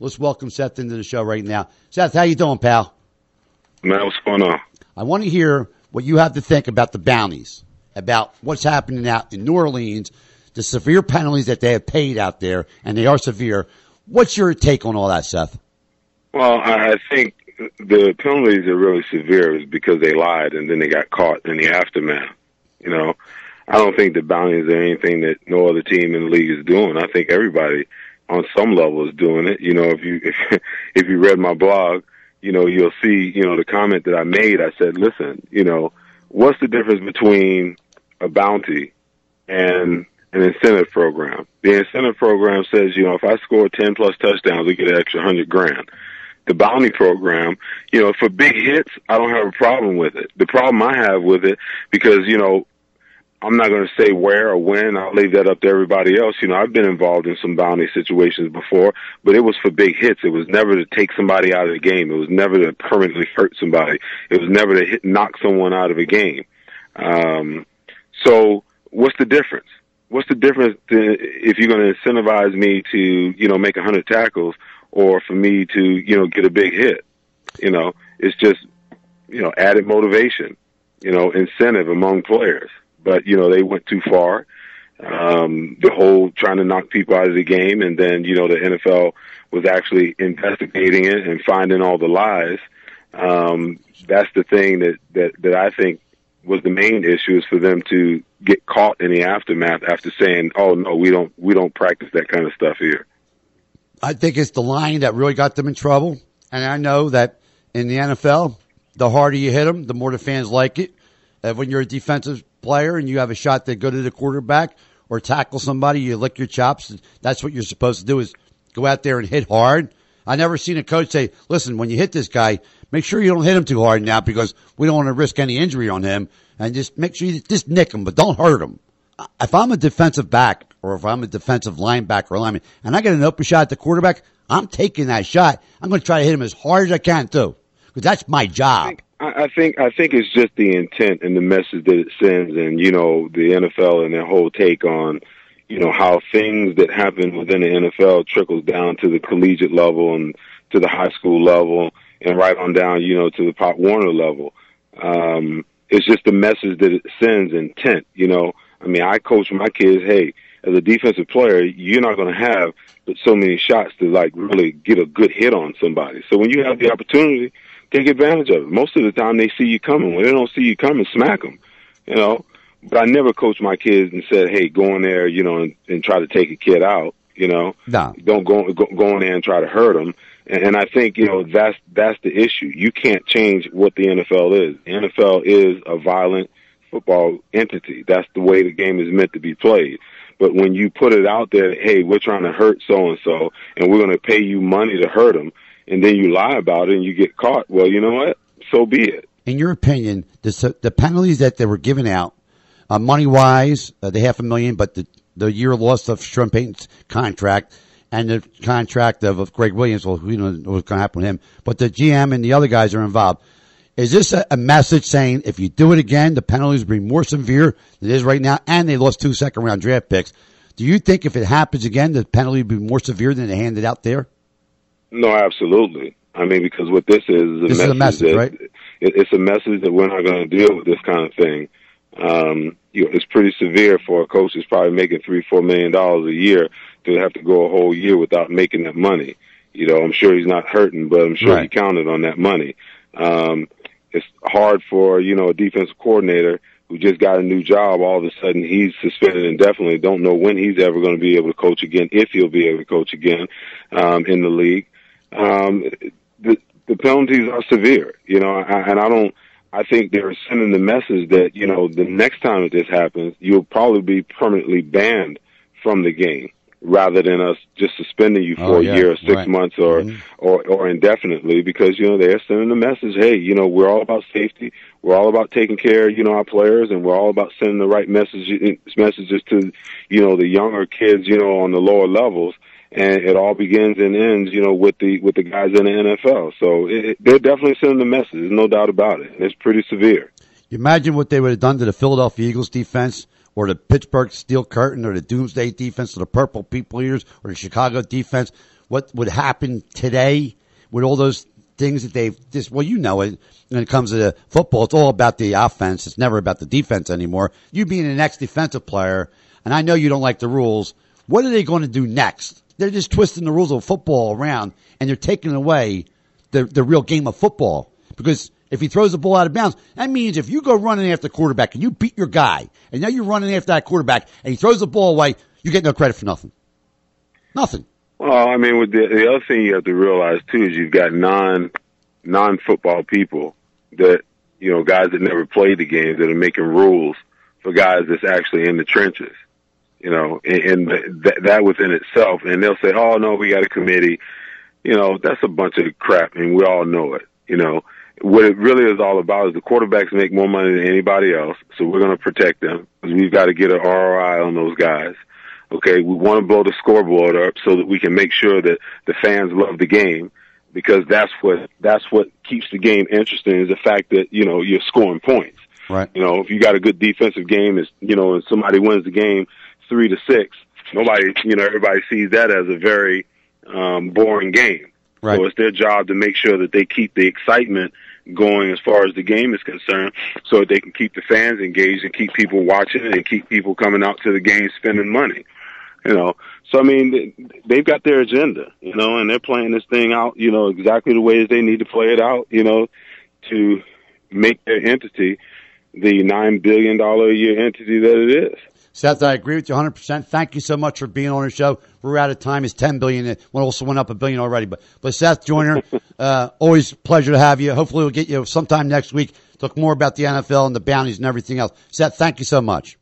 Let's welcome Seth into the show right now. Seth, how you doing, pal? Man, what's going on? I want to hear what you have to think about the bounties, about what's happening out in New Orleans, the severe penalties that they have paid out there, and they are severe. What's your take on all that, Seth? Well, I think the penalties are really severe because they lied and then they got caught in the aftermath. You know, I don't think the bounties are anything that no other team in the league is doing. I think everybody on some level is doing it. You know, if you read my blog, you know, you'll see, you know, the comment that I made. I said, listen, you know, what's the difference between a bounty and an incentive program? The incentive program says, you know, if I score 10 plus touchdowns, we get an extra $100,000. The bounty program, you know, for big hits, I don't have a problem with it. The problem I have with it, because, you know, I'm not going to say where or when. I'll leave that up to everybody else. You know, I've been involved in some bounty situations before, but it was for big hits. It was never to take somebody out of the game. It was never to permanently hurt somebody. It was never to knock someone out of a game. So what's the difference? What's the difference if you're going to incentivize me to, you know, make 100 tackles or for me to, you know, get a big hit? You know, it's just, you know, added motivation, you know, incentive among players. But, you know, they went too far. The whole trying to knock people out of the game, and then, you know, the NFL was actually investigating it and finding all the lies. That's the thing that I think was the main issue, is for them to get caught in the aftermath after saying, "Oh no, we don't practice that kind of stuff here." I think it's the lying that really got them in trouble. And I know that in the NFL, the harder you hit them, the more the fans like it. When you're a defensive player and you have a shot that go to the quarterback or tackle somebody, you lick your chops. That's what you're supposed to do, is go out there and hit hard. I never seen a coach say, listen, when you hit this guy, make sure you don't hit him too hard now, because we don't want to risk any injury on him, and just make sure you just nick him, but don't hurt him. If I'm a defensive back or if I'm a defensive linebacker or lineman and I get an open shot at the quarterback, I'm taking that shot. I'm going to try to hit him as hard as I can too, because that's my job. I think it's just the intent and the message that it sends, and, you know, the NFL and their whole take on, you know, how things that happen within the NFL trickles down to the collegiate level and to the high school level and right on down, you know, to the Pop Warner level. It's just the message that it sends, intent, you know. I mean, I coach my kids, hey, as a defensive player, you're not going to have so many shots to, like, really get a good hit on somebody. So when you have the opportunity, take advantage of it. Most of the time they see you coming. When they don't see you coming, smack them, you know. But I never coached my kids and said, hey, go in there, you know, and try to take a kid out, you know. No. Don't go in there and try to hurt them. And I think, you know, that's the issue. You can't change what the NFL is. The NFL is a violent football entity. That's the way the game is meant to be played. But when you put it out there, hey, we're trying to hurt so-and-so, and we're going to pay you money to hurt them, and then you lie about it and you get caught, well, you know what? So be it. In your opinion, the penalties that they were giving out, money-wise, the $500,000, but the year loss of Sean Payton's contract and the contract of Greg Williams, well, we don't know what's going to happen with him, but the GM and the other guys are involved. Is this a message saying if you do it again, the penalties will be more severe than it is right now, and they lost 2 second-round draft picks? Do you think if it happens again, the penalty will be more severe than they handed out there? No, absolutely. I mean, because what this is a message, right? It's a message that we're not going to deal with this kind of thing. You know, it's pretty severe for a coach who's probably making $3-4 million a year to have to go a whole year without making that money. You know, I'm sure he's not hurting, but I'm sure he counted on that money. It's hard for, you know, a defensive coordinator who just got a new job. All of a sudden he's suspended indefinitely. Don't know when he's ever going to be able to coach again, if he'll be able to coach again in the league. The penalties are severe, you know, I think they're sending the message that, you know, the next time that this happens, you'll probably be permanently banned from the game, rather than us just suspending you for a year or 6 months or indefinitely, because, you know, they're sending the message, hey, you know, we're all about safety. We're all about taking care of, you know, our players, and we're all about sending the right messages to, you know, the younger kids, you know, on the lower levels. And it all begins and ends, you know, with the guys in the NFL. So they're definitely sending the message. There's no doubt about it. It's pretty severe. You imagine what they would have done to the Philadelphia Eagles defense, or the Pittsburgh Steel Curtain, or the Doomsday defense, or the Purple People Eaters, or the Chicago defense, what would happen today with all those things that they've just, well, you know it, when it comes to football, it's all about the offense. It's never about the defense anymore. You being an ex-defensive player, and I know you don't like the rules, what are they going to do next? They're just twisting the rules of football around, and they're taking away the real game of football. Because if he throws the ball out of bounds, that means if you go running after the quarterback and you beat your guy, and now you're running after that quarterback, and he throws the ball away, you get no credit for nothing. Nothing. Well, I mean, with the other thing you have to realize too is you've got non-football people that, you know, guys that never played the game that are making rules for guys that's actually in the trenches, you know, and that within itself. And they'll say, oh, no, we got a committee. You know, that's a bunch of crap, and we all know it. You know, what it really is all about is the quarterbacks make more money than anybody else, so we're going to protect them because we've got to get an ROI on those guys. Okay, we want to blow the scoreboard up so that we can make sure that the fans love the game, because that's what keeps the game interesting, is the fact that, you know, you're scoring points. Right. You know, if you got a good defensive game, is, you know, and somebody wins the game 3-6, everybody sees that as a very boring game. Right. So it's their job to make sure that they keep the excitement going as far as the game is concerned, so that they can keep the fans engaged and keep people watching and keep people coming out to the game spending money. You know, so I mean, they've got their agenda, you know, and they're playing this thing out, you know, exactly the way they need to play it out, you know, to make their entity the $9 billion a year entity that it is. Seth, I agree with you 100%. Thank you so much for being on the show. We're out of time. It's $10 billion. It also went up $1 billion already. But Seth Joyner, always a pleasure to have you. Hopefully we'll get you sometime next week. Talk more about the NFL and the bounties and everything else. Seth, thank you so much.